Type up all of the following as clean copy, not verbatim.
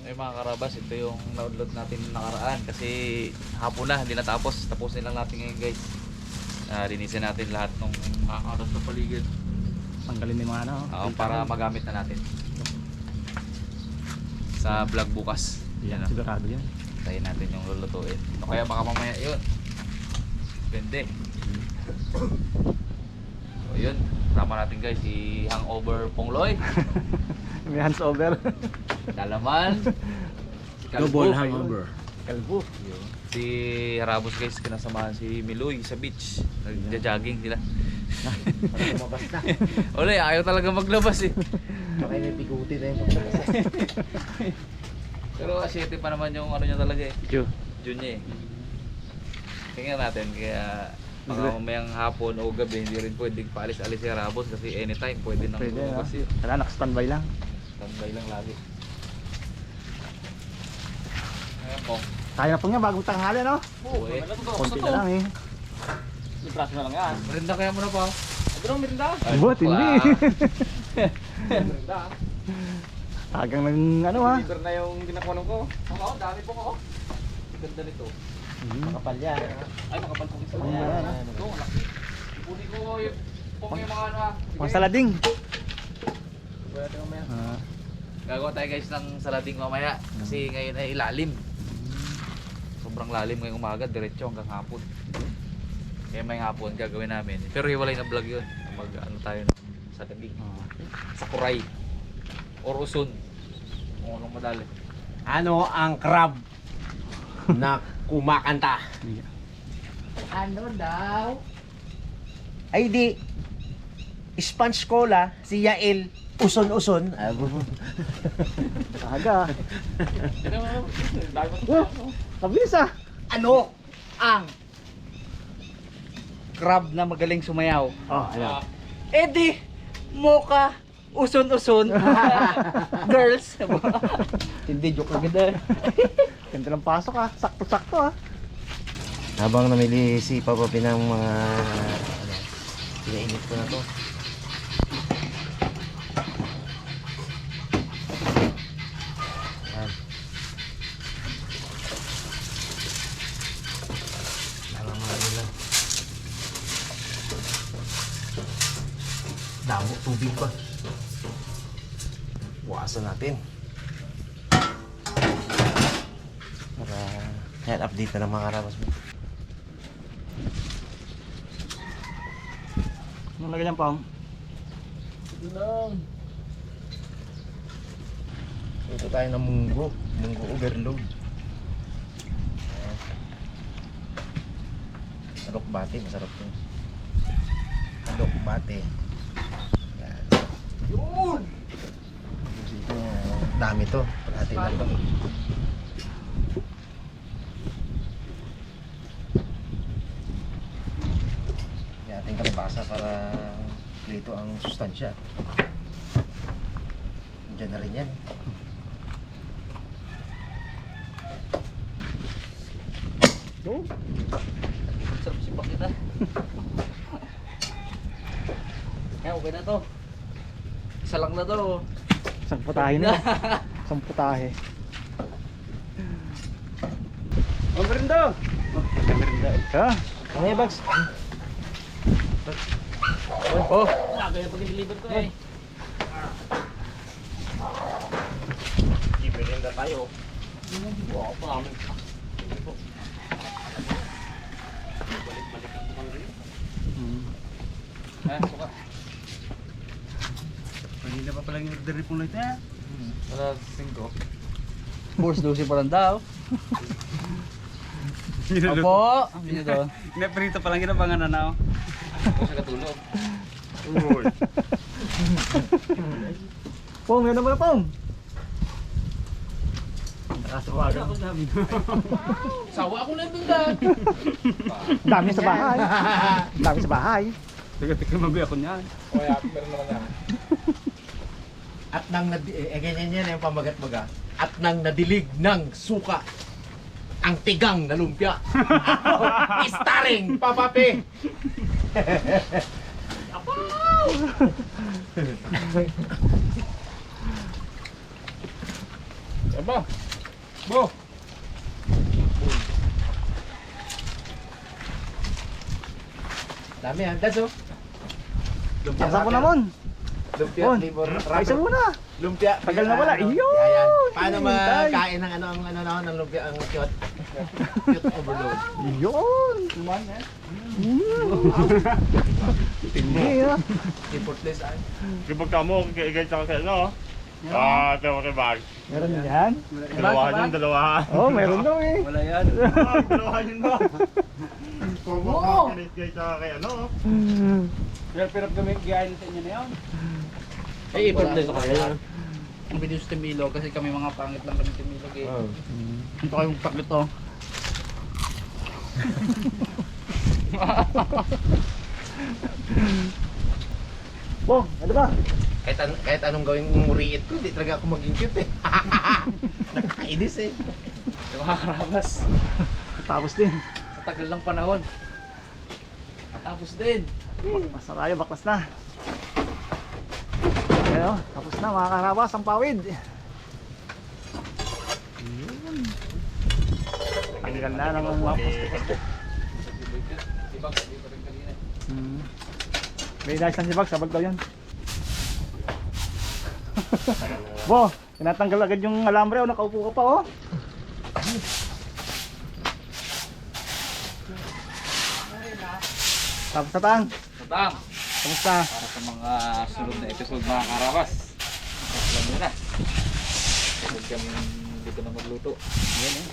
Ay mga karabas, ito yung na-upload natin nakaraan kasi hapon na, hindi natapos. Tapusin lang natin ngayon guys. Linisin natin lahat ng nakakaras sa paligid. Tanggalin yung mga ano. Para magamit na natin sa vlog bukas. Yan, Yan, sigurado yan. tayo natin yung lulutuin. O kaya baka mamaya yun. Depende. So yun, tama natin guys si Hangover Pongloy. May hands over. Dalaman. Double hangover. Kalbo. Yun. Si Harabos guys, kinasamahan si Miloy sa beach. Nagja-jogging sila. Lumabas na. Ulit, ayaw talaga maglabas eh. Baka may piguti na yung paglabas. Pero 7 pa naman yung ano niya talaga eh. June. June niya eh. Tingnan natin, kaya baka mamayang hapon o gabi hindi rin pwedeng paalis-alis si Harabos kasi anytime pwede nang Pwede na. lumabas yun. Wala, naka-standby lang. Tambay lang lagi. Ayan po. Kaya na po nga bagong tanghali, no? Oo eh. Konti na lang eh. Libraso na lang yan. Merinda kaya muna pa. Ano merinda? But hindi. Merinda. Tagang ng ano ha. Liber na yung ginakuha ko. Oo, dami po ko. Ganda nito. Makapal yan. Ay, makapal po isa. Ayan. Ito, laki. Ipunin ko yung mga ano ah. Sige. Pang salading. Wala na mamaya. Gagawa tayo guys ng salading mamaya kasi ngayon ay ilalim. Sobrang lalim ngayong umaga, diretso hanggang hapon. Kaya may hapon gagawin namin. Pero hiwalay na vlog yun. Mag ano tayo ng salading. Sakuray. Or uson. Kung anong madali. Ano ang crab na kumakanta? Ano daw? Ay di Sponge Cola, si Yael Uson-uson. Aga. Kabilis ah. Ano ang crab na magaling sumayaw? Oh, ayan. Eddie Mocha Uson-uson. Girls. Hindi, joke na ganda. Ganda ng pasok ah. Sakto-sakto ah. Habang namili si Papa P ng mga pinainit ko na to. Yan. Parang mga nila. Damo tubig pa. Bukasan natin. Para yan, update na ng mga karabas mo. Anong lagay niyan pang? Ito tayo ng munggo overload. Alok bate, masarap to. Alok bate. Yan. Yun! Dami to. Pagkati lang to. Ating kalabasa para dito ang sustansya. Diyan na rin yan. Oh. Sarap si Pakita. Kaya okay na to. Isa lang na to. Isang putahe na. Isang putahe. Ang merienda! Ah. Ano yung bags? Oh. Kaya pag i-deliver ko eh. Merienda tayo. Wow, pa namin. Suka. Kanina pa palang yung order po lang ito. Wala 5. Force dosi pa lang daw. Opo. Ano doon? Naprito pa lang yun ang pangananaw. Ako sa katulog. Pong, yan naman na Pong. Nakasuwagan. Sawa ako na doon dad. Dami sa bahay. Dami sa bahay. Taga-taga mabi ako niyan. Kaya meron naman yan. At nang ganyan yan yung pamagat-maga. At nang nadilig ng suka ang tigang na lumpia. Starring Papa P. Bo! Bo! Dami ah. That's all. Lumpia Asa ko wrapper. naman. Lumpia Bon. flavor Ay, wrapper. isa muna. Lumpia. Tagal na wala. Ano, Yun! yan. Paano Hinihintay. makain ng ng lumpia ang cute? Cute overload. Yun. Hindi ah. Importless ay. Kapag ka mo, kaya tsaka kaya ano? Ah, tayo kay bag. Meron yan. Dalawahan yung dalawahan. Oh, meron daw eh. Wala yan. Dalawahan yun ba? Oo! Kaya tsaka kay ano? Pero kami gayahin sa inyo na yun. Ay, importless ako yan. Ang video sa Timilog kasi kami mga pangit lang kami Timilog eh. Oh. Ito kayong taklit to. Bong, ano ba? Kahit anong gawin mong muriit ko, hindi talaga ako maging cute eh. Nakakainis eh. Yung mga karabas. Tapos din. Sa tagal ng panahon. Tapos din. Masarayo, baklas na. Ayan, tapos na mga karabas ang pawid. Yun. Ang ganda ng mga plastic. Ibang sabi ko rin kanina. May nice lang si Bag, sabag daw yan. Bo, tinatanggal agad yung alambre o nakaupo ka pa oh. Tapos na tang. Tatang! Kamusta? Para sa mga sunod na episode mga karabas. Alam mo na. Huwag kami dito na magluto. Yan eh.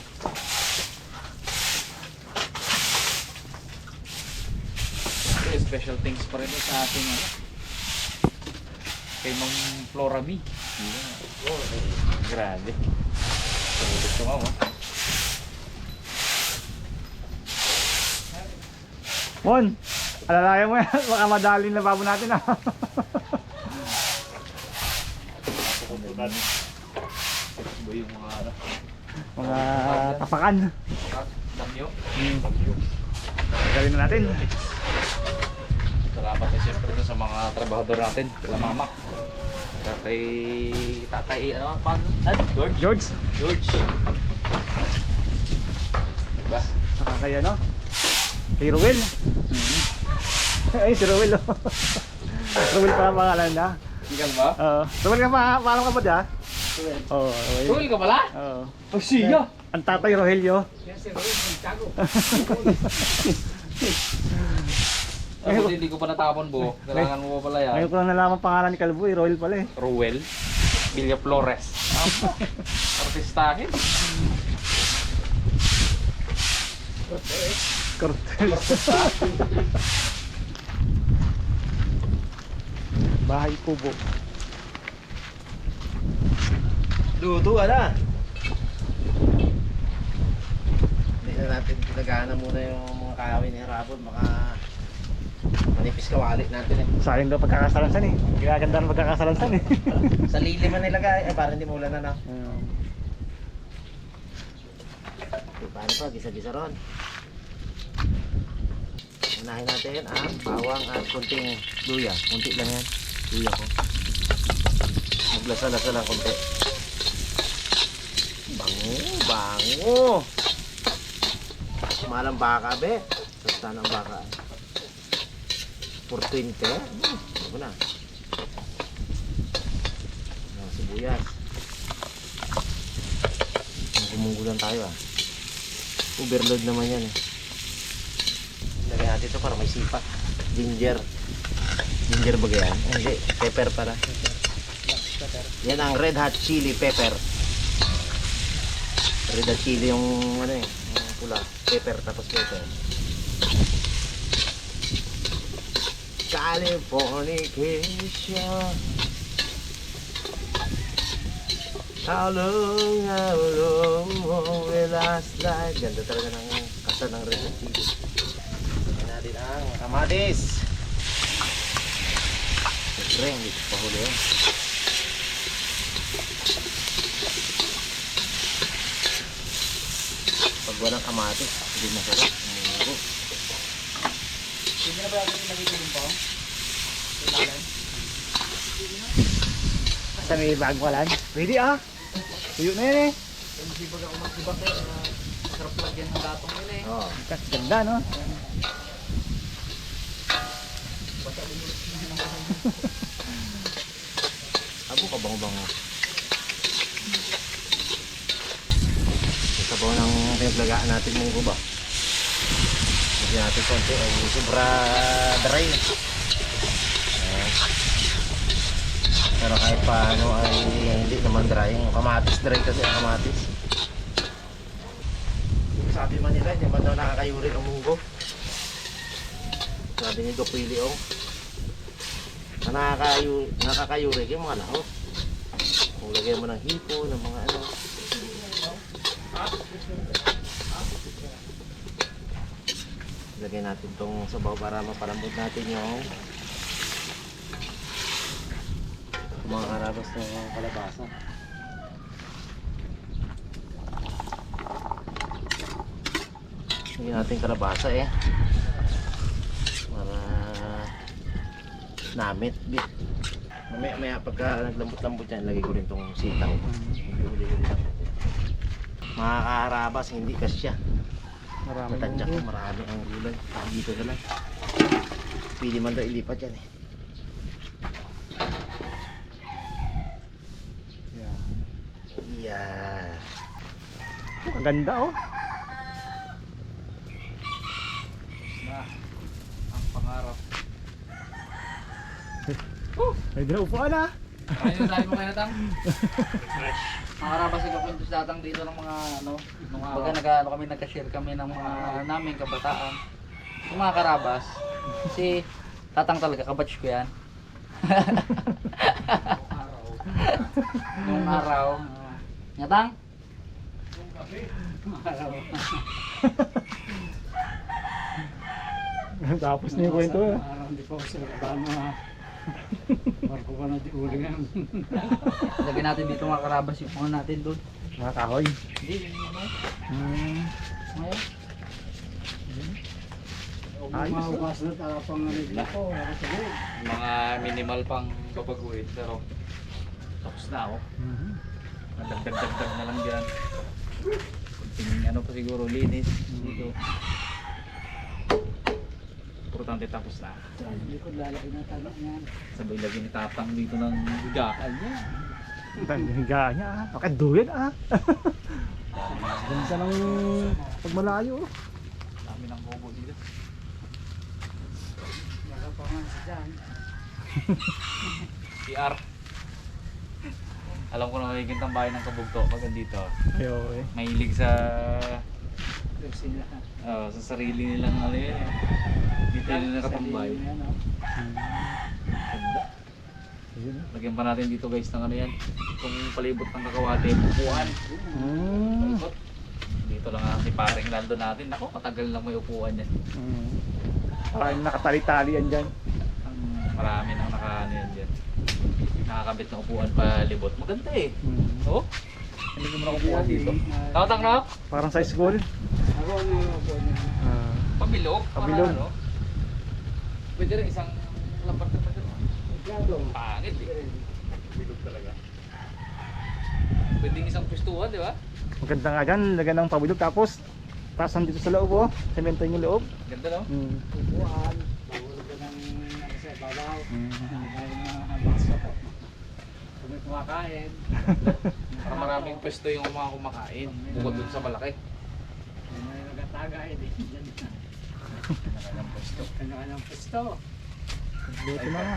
Siyempre, special things pa rin sa ating ano. Kay Ma'am Flora B. Grabe. Gusto mo mo. Mon, alalayan mo yan. Baka madaling na babo natin ah. Ito yung mga ano. Mga tapakan. Damyo. Galing na natin. Salamat na siyempre dun sa mga trabahador natin. Kala mama. Kay tatay, ano pan? George? George, George. Diba? saka kay ano? Kay Ruel. Ay, si Ruel oh. Ruel pala pangalan na. Ikaw ba? Ruel ka pa, paano ka ba dyan? Oo, Ruel. Tuloy ka pala? Oo. Oh, siya! Ang tatay Rogelio. Ako hindi ko pa natapon bo. Kailangan mo pa pala yan. Ngayon ko lang nalaman pangalan ni Calvo, Roel pala eh. Ruel Villa Flores. Artistahin. Cortez. Bahay Kubo. Luto na. Hindi na natin pinagana muna yung mga kawin ni Rabon. Baka manipis kawali natin eh. Sayang daw pagkakasalansan eh. Ginaganda ng pagkakasalansan eh. Sa lilim man nilagay. Eh, para hindi maulan na na. Paano pa? Gisa-gisa ron. Unahin natin ang bawang at kunting luya. Kunti lang yan. Luya ko. Maglasa-lasa lang kunti. Bango, bango. Malang baka be. Basta ng baka. 420. Bago na. Sibuyas. Gumugulan tayo ah. Overload naman yan eh. Lagyan natin ito para may sipa. Ginger. Ginger ba yan? Hindi. Pepper para. Yan ang red hot chili pepper. Red hot chili yung ano eh. Yung pula. Pepper tapos pepper. Californication. How long will it last like? Ganda talaga ng kasa ng red hot chili. Lagyan natin ang kamatis. Siyempre, hindi ko pahuli yun. Pag walang kamatis, hindi masarap. Munggo. Hindi na ba natin ilagay ko yung pao? Sa may bagong kalan. Pwede ah. Tuyo na yan eh. Hindi baga ako magsibak eh. Masarap lagyan ng gatong nila eh. Oo. Kas ganda, no? Abo ka bango-bango. Yung sabaw ng pinaglagaan natin munggo ba? Lagyan natin konti. Ay, sobra dry. Ayan. Pero kahit paano ay hindi naman dry. Yung kamatis dry kasi ang kamatis. Sabi man nila, hindi man daw nakakayuri ang munggo. Sabi ni Gopili oh. Na nakakayuri yung mga lahok. Kung lagyan mo ng hipo, ng mga ano. Lagyan natin tong sabaw para mapalambot natin yung mga karabas ng kalabasa. Lagyan natin kalabasa eh. Para namit bit. Maya pagka naglambot-lambot yan, lagay ko rin tong sitaw. Mga kaharabas, hindi kasya. Marami Matadyak munggo. ko, marami ang gulay. Dito na lang. Pwede man daw ilipat yan eh. Yeah. Yeah. Ang ganda, oh. Ang pangarap. May dinaupuan, ah. Ayun, sabi mo kayo natang? Mga karabas ikaw kwento sa datang dito ng mga ano. Baga nag-ano kami, nagka-share kami ng mga namin kabataan. Yung mga karabas, si tatang talaga, kabatch ko yan. Nung araw. Nyatang? Tapos na yung kwento, eh. Hindi pa ako sila na. Marco ka na di uli yan. Lagyan natin dito mga karabas yung mga natin doon. Mga kahoy. Hindi, yung ano. Hmm. Ngayon. Ayos, oh. Mahugas na tala pang nalibla ko. Ako tuloy. Mga minimal pang babaguhin pero tapos na ako. Mhm. Dagdag na lang dyan. Kunting ano pa siguro linis dito. Importante tapos na. Hindi ko lalaki ng tanong yan. Sabay lagi ni Tatang dito ng higaan niya. Ang higa niya, ah. Makaduyan, ah. Ganda ng pagmalayo, oh. Dami ng bobo dito. Nakapangan si Jan. PR. Alam ko na may gintang bahay ng Kabugto pag andito. Ayo, eh. Mahilig sa Sila. sa sarili nilang ano yun eh. Dito yun nakatambay. Ganda. Ayun. Lagyan pa natin dito guys ng ano yan. Itong palibot ng kakawate, upuan. Hmm. Palibot. Dito lang ang si paring lando natin. Ako, matagal lang may upuan yan. Hmm. Parang nakatali-tali yan dyan. Marami nang nakaano yan dyan. Nakakabit ng upuan palibot. Maganda eh. Hmm. Oo. Hindi ko mo nakupuan dito. Nakatang na? Parang sa school. Ako ano ako niya. Ah. Pabilog. Pabilog. Para ano. Pwede rin isang lambat na pwede. Masyado. Pangit eh. Bilog talaga. Pwede isang pwestuhan, di ba? Maganda nga dyan, lagyan ng pabilog tapos tasan dito sa loob, oh. Semento yung loob. Ganda no? Hmm. Upuan. Mahulog ka ng sa babaw. Hmm. Kaya na basa ko. Kung may kumakain. Para maraming pwesto yung mga kumakain. Bukod dun sa malaki. Kung may nagatagay. Diyan na. Kanya-kanyang pwesto. Kanya-kanyang pesto. Luto na nga.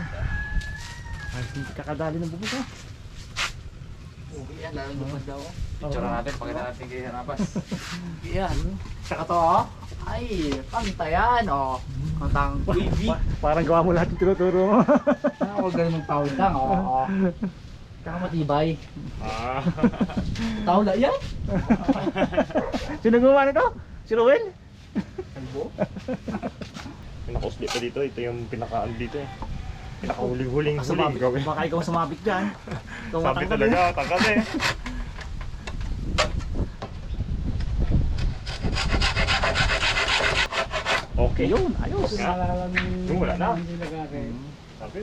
Ay, hindi kakadali ng bubog, ah. Okay yan, lalo lumad daw. Picture natin, pakita natin kay Hanapas. Yan. Saka to, oh. Ay, kanta yan, oh. Kantang baby. Parang gawa mo lahat yung tinuturo mo. Huwag ganun magpawid lang, oh. Saka matibay. Ah. Tawla yan. Sino gumawa nito? Si Rowel? Kalbo. Pinaka-usli pa dito. Ito yung pinaka-ano dito eh. Pinaka-huling-huling Sumabit. gawin. Baka ikaw sumabit dyan. Ikaw Sabi matangkad talaga, eh. tangkad eh. Okay. Yun, ayos. Yung wala na. Sabi.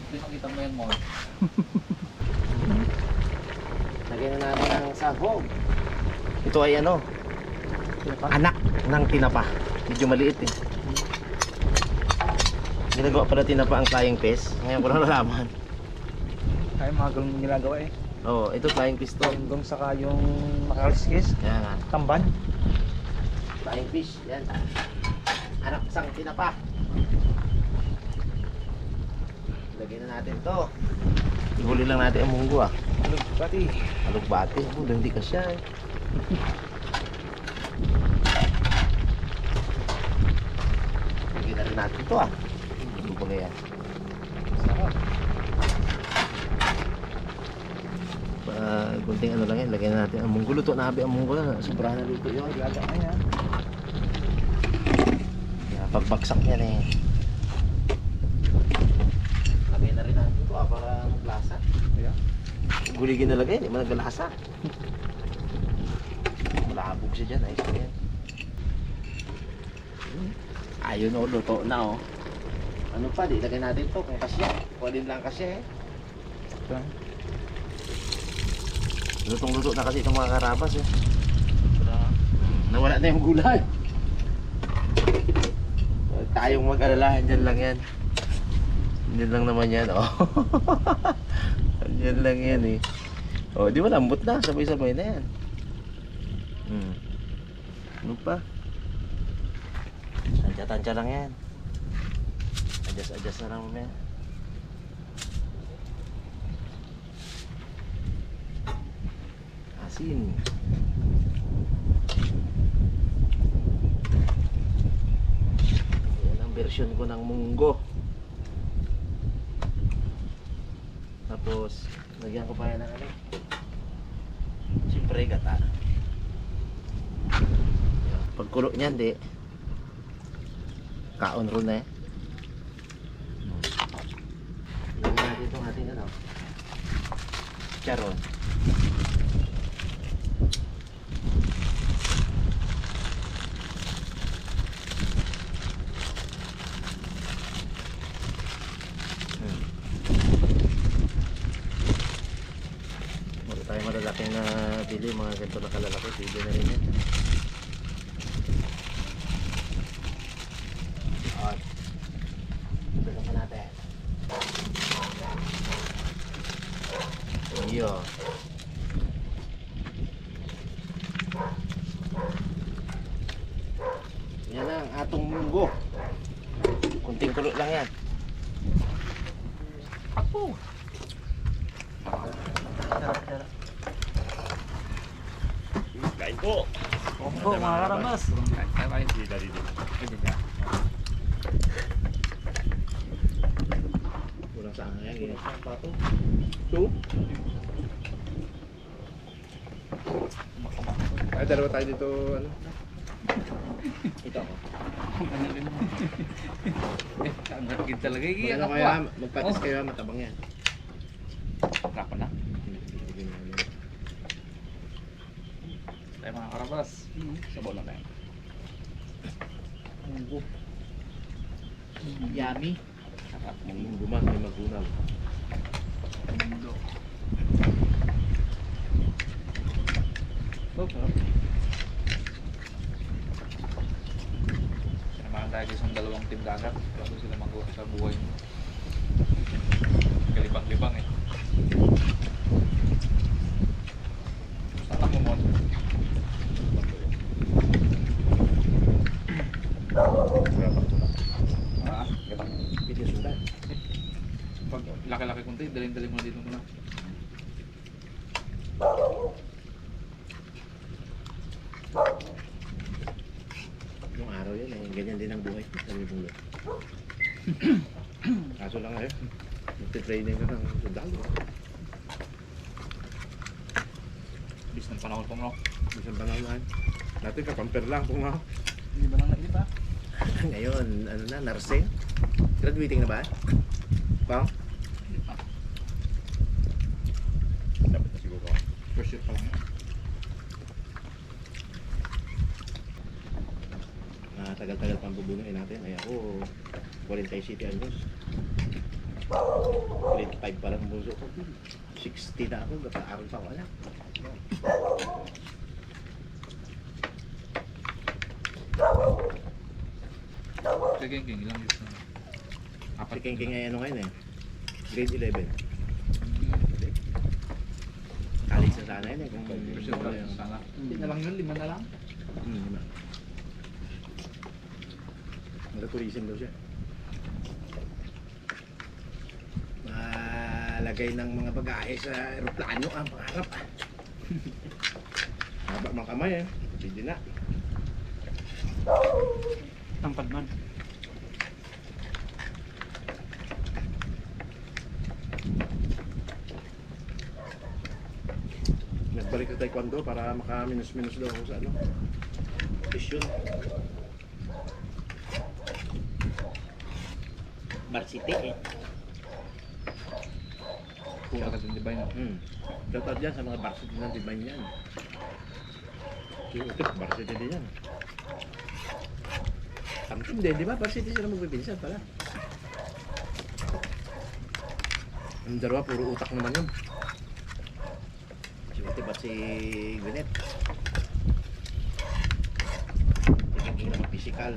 Hindi makita mo yan mo. Lagyan na natin ng Sahog. Ito ay ano? Anak ng tinapa. Medyo maliit eh. Ginagawa pala tinapa ang flying fish. Ngayon ko lang nalaman. Ay, mga ganun ginagawa eh. Oo, ito flying fish to. Tunggong saka yung makaliskis. Kaya nga. Tamban. Flying fish. Yan. Anak sang tinapa. Lagyan na natin to. Ihuli lang natin ang munggo ah. Alog, pati. Alugbati. Hindi ka siya eh. Lagyan na rin natin to ah. Ano ba yan? Sarap. Kunting ano lang yan. Lagyan na natin ang munggo. Luto na abi ang munggo na. Sobrahan na luto yun. Laga na yan. Pagbagsak niyan eh. Lagay na rin natin ito para maglasa. Ayan. Guligin na lagay, hindi man naglalasa. Malabog siya dyan, ayos na yan. Ayun o, luto na o. Ano pa, di lagay natin to kung kasya. Pwede lang kasya eh. Ito. Lutong-luto na kasi itong mga karabas eh. Nawala na yung gulay. Huwag tayong mag-alala, dyan lang yan. Dyan lang naman yan, oh. Dyan lang yan eh. Oh, di ba lambot na, sabay-sabay na yan. Ano pa? Tansya-tansya lang yan. Adjust na lang mamaya. Asin. Yan ang version ko ng munggo. Tapos, lagyan ko pa yan ng ano. Siyempre, gata. Pagkulo niyan, di. Kaon ron na eh. Lagyan natin itong ating ano. Charon. Wala tayo malalaking na bili, mga ganito na kalalaki, pwede na rin yan. At, dala pa natin. Iyo. Yan ang atong munggo. Kunting kulo lang yan. Kain po. Opo, mga karabas. Dito, dito. Kurang saan nga yan. So? Ay, dalawa tayo dito, ano? Ito ako. Ang gagawin talaga. Iiyak Ano ako kaya, ah. magpatis kayo, matabang yan. Wala na. Tayo mga karabas. Sabaw na tayo. Munggo. Yummy. Yung guman, may magunaw. Mundo. Oh, sarap. Sinamahan tayo sa dalawang team dagat. Bago sila mag-uwi sa buhay mo. Kalibang-libang eh. Tatak mo mo. Ah, gatak. Pwede sundan. Pag laki-laki kong tayo, dalhin-dalhin mo na dito muna. Yung araw yun, eh, ganyan din ang buhay ko. Sabi mong lo. Kaso lang eh, magte-training ka ng sundalo. Bis ng panahon pong no. Isang panahon. Dati kapamper lang kung nga. Hindi ba lang nailip ha? Ngayon, ano na, nursing? Graduating na ba? Pang? Dapat na siguro ako. First year pa lang yun. Tagal-tagal pang bubunuin natin. Ay ako, 47 anyos. Grade 5 pa lang ang buso ko. 60 na ako, gapaaral pa ako anak. Sige, king ilang years na. Si King King ay ano ngayon eh. Grade 11. Alis na sana yun eh. Kung Kasi sana. Hindi na lang yun, 5 na lang. Lima. Nag-tourism daw siya. Malagay ng mga bagahe sa aeroplano ang pangarap. Haba mga kamay eh. Hindi na. Tampad man. Nagbalik sa taekwondo para maka-minus-minus daw ako sa ano. Vision. Varsity eh. Kung agad yung divine. Shoutout dyan sa mga varsity ng Divine yan. Si Utip, varsity din yan. Ang team din, di ba? Varsity sila magbibinsan pala. Ang dalawa, puro utak naman yun. Si Utip at si Gwyneth. Hindi naman physical.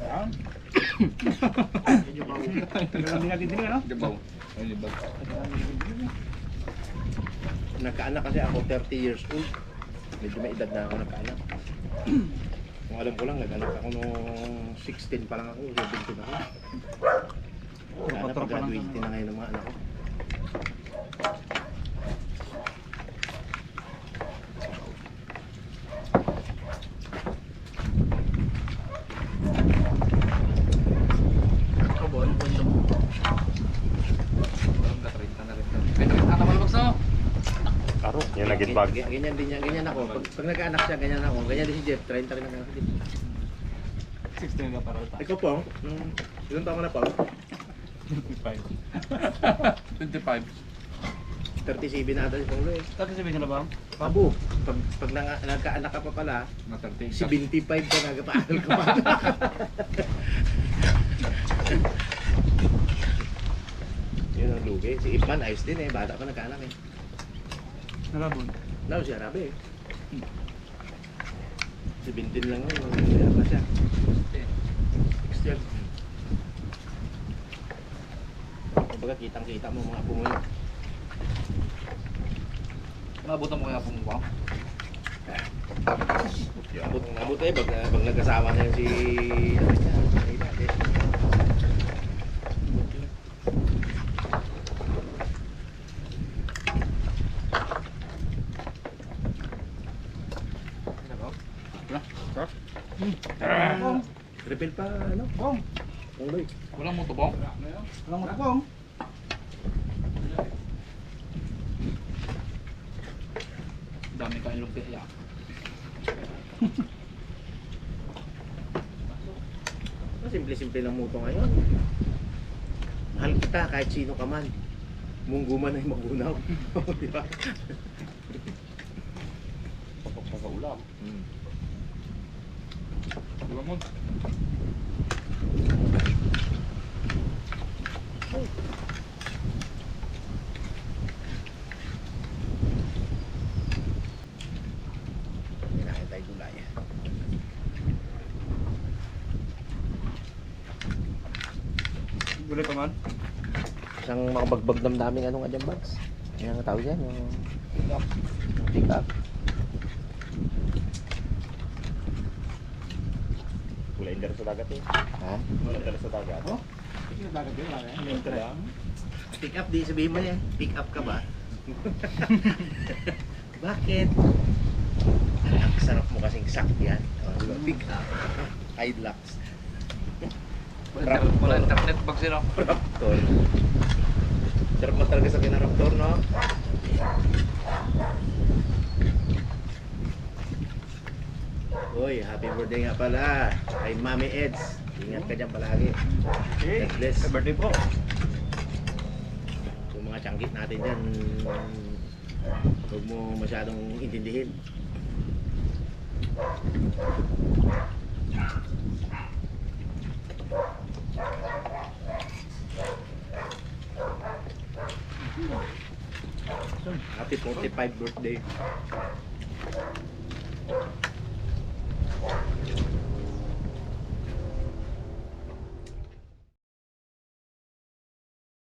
Yan. Tagal din natin din ano? Gabaw. Ay, libag. Nagkaanak kasi ako 30 years old. Medyo may edad na ako nagkaanak. Kung alam ko lang, nag-anak ako nung 16 pa lang ako, 17 ako. Sana pag-graduate na ngayon ng mga anak ko. Karo, yung nagitbag. Ganyan din yan, ganyan ako. Pag nagkaanak siya, ganyan ako. Ganyan din si Jeff, 30 rin ang anak din. 16 ka para utak. Ikaw po, ilang taon ka na po? 25. 25. 37 na ata si Paulo eh. Tapos sabihin ka na ba? Pabo, pag nagkaanak ka pa pala, Na 30. si 25 ka nagpaaral ka pa. Yun ang lugi. Si Ipman, ayos din eh. Bata pa nagkaanak eh. Narabon. Lalo si Arabe eh. Si Bintin lang yun. Mayroon na siya. Next year. Kumbaga kitang-kita mo mga apo mo yun. Nabutan mo kaya po mo ba? Abot eh. Pag nagkasama na yun si... Ano siya? Ay, dati. Refill pa, ano? Bong. Uloy. Walang mo tubong? Walang mo bong. Dami ka ilong kaya. Simple-simple lang mo ito ngayon. Mahal kita kahit sino ka man. Munggo man ay magunaw. Di ba? Patok sa ulam. Diba mo? Kinain tayo gulay. Gulay pa man. Isang makabagbag damdaming anong adyang bags. Yan ang tawag yan. Yung pick up. Wala indar sa dagat eh. Ha? Wala indar sa dagat. Oh? Ito dagat yun. Ito lang. Pick up, di sabihin mo yan. Pick up ka ba? Bakit? Ang sarap mo kasing sakyan. Diba? Pick up. Hilux. Wala internet bag sila. Raptor. Sarap mo talaga sa Raptor, no? Uy, happy birthday nga pala kay Mami Eds. Ingat ka dyan palagi. Okay. God bless. Happy birthday po. Yung mga tsanggit natin dyan, huwag mo masyadong intindihin. Happy 45th birthday.